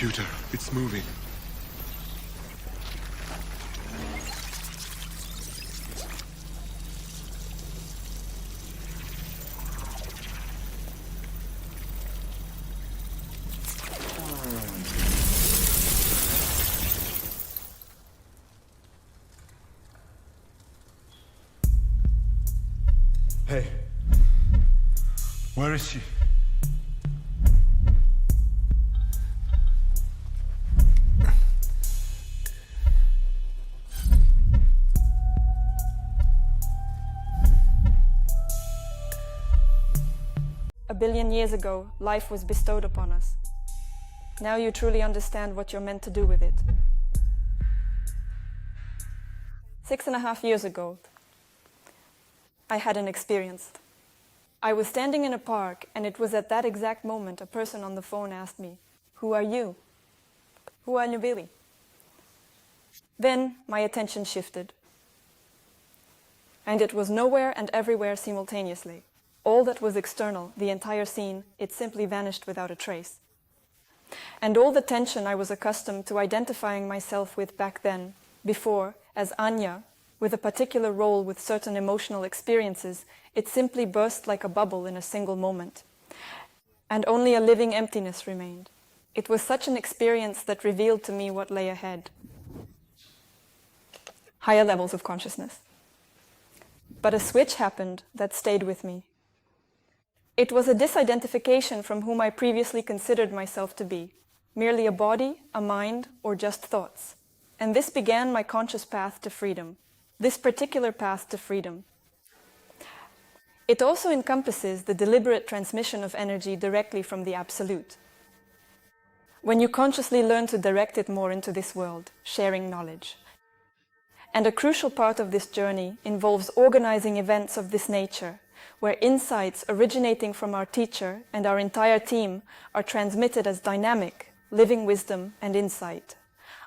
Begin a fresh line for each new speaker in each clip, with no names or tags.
computer. It's moving. Hey. Where is she?
A billion years ago, life was bestowed upon us. Now you truly understand what you're meant to do with it. 6.5 years ago, I had an experience. I was standing in a park, and it was at that exact moment a person on the phone asked me, "Who are you? Who are you really?" Then my attention shifted. And it was nowhere and everywhere simultaneously. All that was external, the entire scene, it simply vanished without a trace. And all the tension I was accustomed to identifying myself with back then, before, as Anya, with a particular role with certain emotional experiences, it simply burst like a bubble in a single moment. And only a living emptiness remained. It was such an experience that revealed to me what lay ahead. Higher levels of consciousness. But a switch happened that stayed with me. It was a disidentification from whom I previously considered myself to be, merely a body, a mind, or just thoughts. And this began my conscious path to freedom, this particular path to freedom. It also encompasses the deliberate transmission of energy directly from the Absolute. When you consciously learn to direct it more into this world, sharing knowledge. And a crucial part of this journey involves organizing events of this nature, where insights originating from our teacher and our entire team are transmitted as dynamic, living wisdom and insight.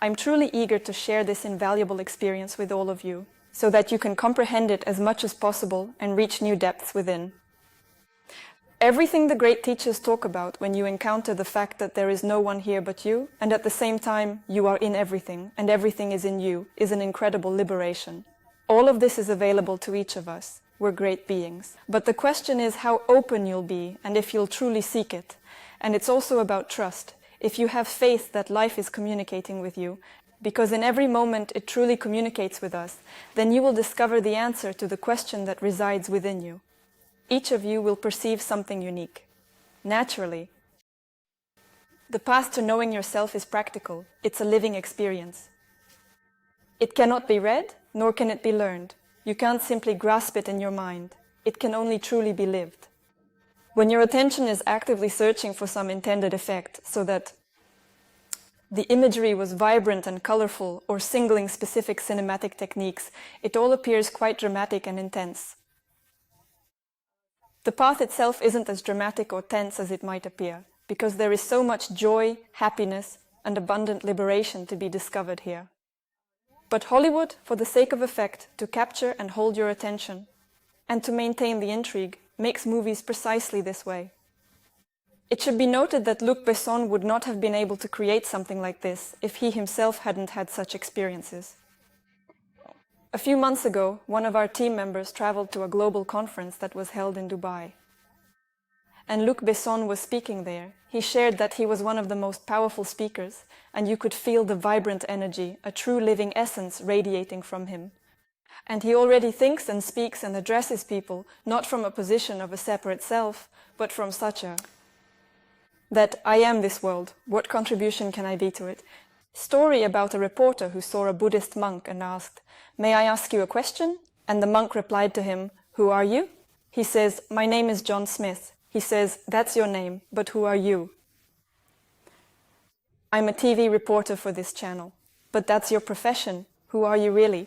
I'm truly eager to share this invaluable experience with all of you, so that you can comprehend it as much as possible and reach new depths within. Everything the great teachers talk about when you encounter the fact that there is no one here but you, and at the same time you are in everything, and everything is in you, is an incredible liberation. All of this is available to each of us. We're great beings. But the question is how open you'll be, and if you'll truly seek it. And it's also about trust. If you have faith that life is communicating with you, because in every moment it truly communicates with us, then you will discover the answer to the question that resides within you. Each of you will perceive something unique. Naturally. The path to knowing yourself is practical. It's a living experience. It cannot be read, nor can it be learned. You can't simply grasp it in your mind. It can only truly be lived. When your attention is actively searching for some intended effect, so that the imagery was vibrant and colorful, or singling specific cinematic techniques, it all appears quite dramatic and intense. The path itself isn't as dramatic or tense as it might appear, because there is so much joy, happiness, and abundant liberation to be discovered here. But Hollywood, for the sake of effect, to capture and hold your attention, and to maintain the intrigue, makes movies precisely this way. It should be noted that Luc Besson would not have been able to create something like this if he himself hadn't had such experiences. A few months ago, one of our team members traveled to a global conference that was held in Dubai. And Luc Besson was speaking there. He shared that he was one of the most powerful speakers, and you could feel the vibrant energy, a true living essence radiating from him. And he already thinks and speaks and addresses people, not from a position of a separate self, but from such a that I am this world, what contribution can I be to it? Story about a reporter who saw a Buddhist monk and asked, "May I ask you a question?" And the monk replied to him, "Who are you?" He says, "My name is John Smith." He says, "That's your name, but who are you?" "I'm a TV reporter for this channel." "But that's your profession. Who are you really?"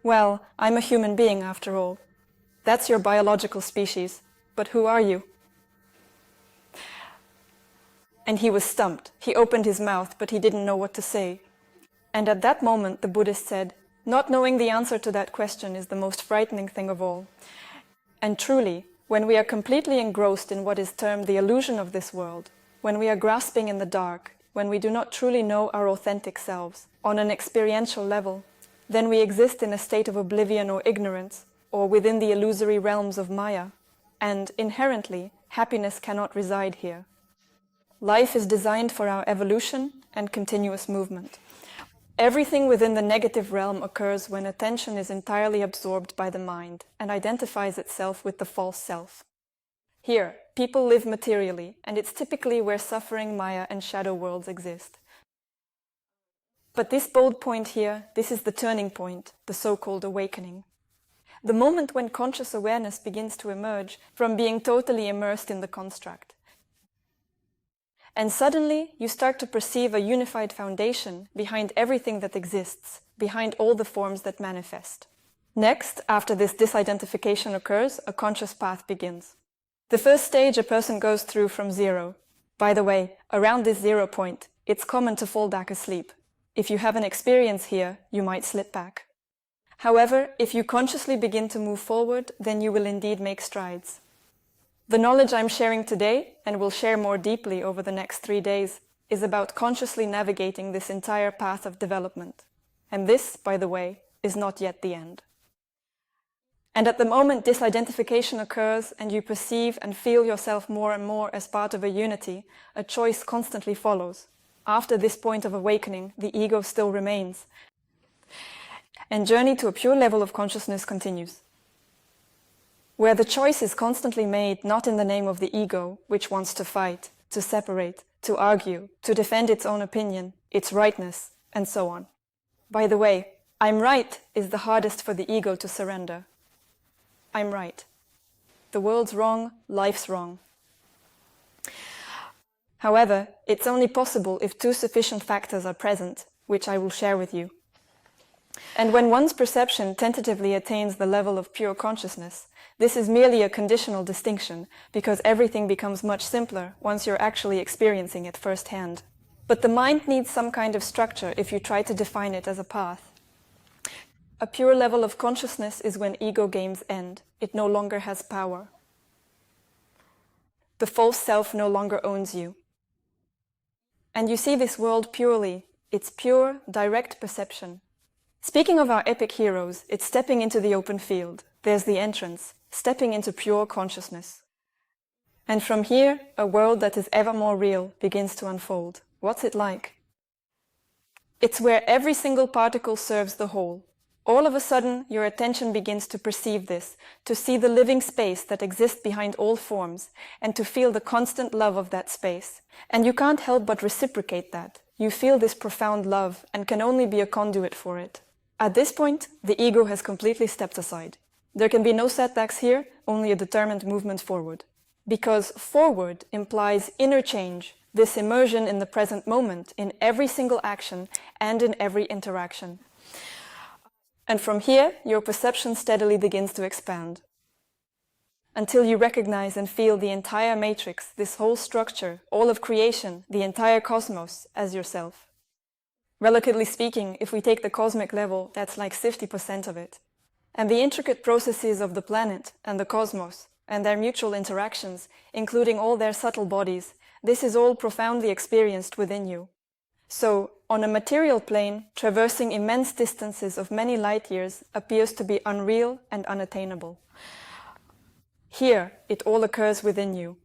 "Well, I'm a human being after all." "That's your biological species. But who are you?" And he was stumped. He opened his mouth, but he didn't know what to say. And at that moment, the Buddhist said, "Not knowing the answer to that question is the most frightening thing of all." And truly, when we are completely engrossed in what is termed the illusion of this world, when we are grasping in the dark, when we do not truly know our authentic selves on an experiential level, then we exist in a state of oblivion or ignorance, or within the illusory realms of Maya, and inherently, happiness cannot reside here. Life is designed for our evolution and continuous movement. Everything within the negative realm occurs when attention is entirely absorbed by the mind and identifies itself with the false self. Here, people live materially, and it's typically where suffering, Maya, and shadow worlds exist. But this bold point here, this is the turning point, the so-called awakening. The moment when conscious awareness begins to emerge from being totally immersed in the construct. And suddenly, you start to perceive a unified foundation behind everything that exists, behind all the forms that manifest. Next, after this disidentification occurs, a conscious path begins. The first stage a person goes through from zero. By the way, around this 0 point, it's common to fall back asleep. If you have an experience here, you might slip back. However, if you consciously begin to move forward, then you will indeed make strides. The knowledge I'm sharing today, and will share more deeply over the next 3 days, is about consciously navigating this entire path of development. And this, by the way, is not yet the end. And at the moment disidentification occurs and you perceive and feel yourself more and more as part of a unity, a choice constantly follows. After this point of awakening, the ego still remains. And journey to a pure level of consciousness continues, where the choice is constantly made not in the name of the ego, which wants to fight, to separate, to argue, to defend its own opinion, its rightness, and so on. By the way, I'm right is the hardest for the ego to surrender. I'm right. The world's wrong, life's wrong. However, it's only possible if 2 sufficient factors are present, which I will share with you. And when one's perception tentatively attains the level of pure consciousness, this is merely a conditional distinction, because everything becomes much simpler once you're actually experiencing it firsthand. But the mind needs some kind of structure if you try to define it as a path. A pure level of consciousness is when ego games end. It no longer has power. The false self no longer owns you. And you see this world purely. It's pure, direct perception. Speaking of our epic heroes, it's stepping into the open field. There's the entrance, stepping into pure consciousness. And from here, a world that is ever more real begins to unfold. What's it like? It's where every single particle serves the whole. All of a sudden, your attention begins to perceive this, to see the living space that exists behind all forms, and to feel the constant love of that space. And you can't help but reciprocate that. You feel this profound love and can only be a conduit for it. At this point, the ego has completely stepped aside. There can be no setbacks here, only a determined movement forward. Because forward implies inner change, this immersion in the present moment, in every single action and in every interaction. And from here, your perception steadily begins to expand, until you recognize and feel the entire matrix, this whole structure, all of creation, the entire cosmos, as yourself. Relatively speaking, if we take the cosmic level, that's like 50% of it. And the intricate processes of the planet and the cosmos, and their mutual interactions, including all their subtle bodies, this is all profoundly experienced within you. So, on a material plane, traversing immense distances of many light years appears to be unreal and unattainable. Here, it all occurs within you.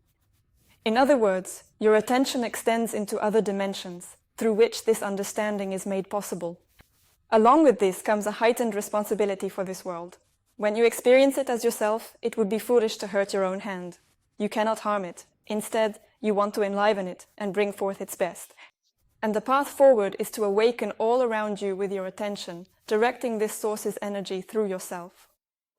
In other words, your attention extends into other dimensions, through which this understanding is made possible. Along with this comes a heightened responsibility for this world. When you experience it as yourself, it would be foolish to hurt your own hand. You cannot harm it. Instead, you want to enliven it and bring forth its best. And the path forward is to awaken all around you with your attention, directing this source's energy through yourself.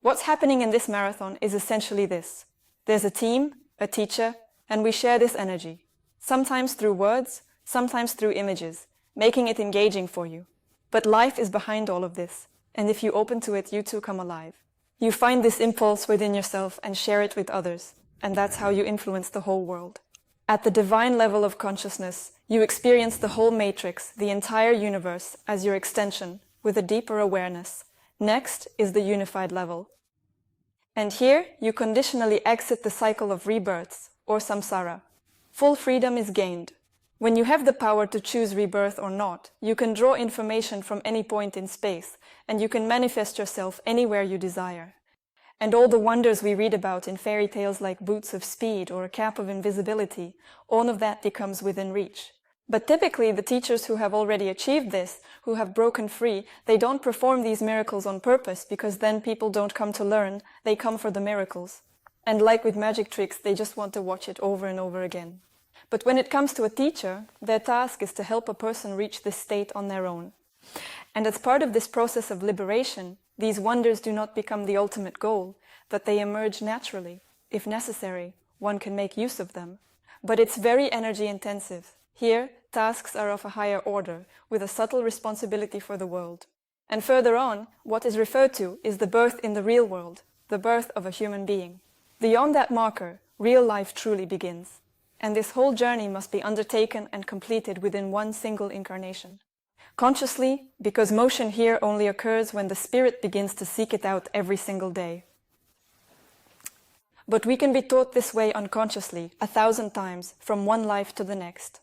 What's happening in this marathon is essentially this. There's a team, a teacher, and we share this energy. Sometimes through words, sometimes through images, making it engaging for you. But life is behind all of this, and if you open to it, you too come alive. You find this impulse within yourself and share it with others, and that's how you influence the whole world. At the divine level of consciousness, you experience the whole matrix, the entire universe, as your extension, with a deeper awareness. Next is the unified level. And here, you conditionally exit the cycle of rebirths, or samsara. Full freedom is gained. When you have the power to choose rebirth or not, you can draw information from any point in space, and you can manifest yourself anywhere you desire. And all the wonders we read about in fairy tales like boots of speed or a cap of invisibility, all of that becomes within reach. But typically, the teachers who have already achieved this, who have broken free, they don't perform these miracles on purpose, because then people don't come to learn, they come for the miracles. And like with magic tricks, they just want to watch it over and over again. But when it comes to a teacher, their task is to help a person reach this state on their own. And as part of this process of liberation, these wonders do not become the ultimate goal, but they emerge naturally. If necessary, one can make use of them. But it's very energy intensive. Here, tasks are of a higher order, with a subtle responsibility for the world. And further on, what is referred to is the birth in the real world, the birth of a human being. Beyond that marker, real life truly begins. And this whole journey must be undertaken and completed within one single incarnation. Consciously, because motion here only occurs when the spirit begins to seek it out every single day. But we can be taught this way unconsciously, 1,000 times, from one life to the next.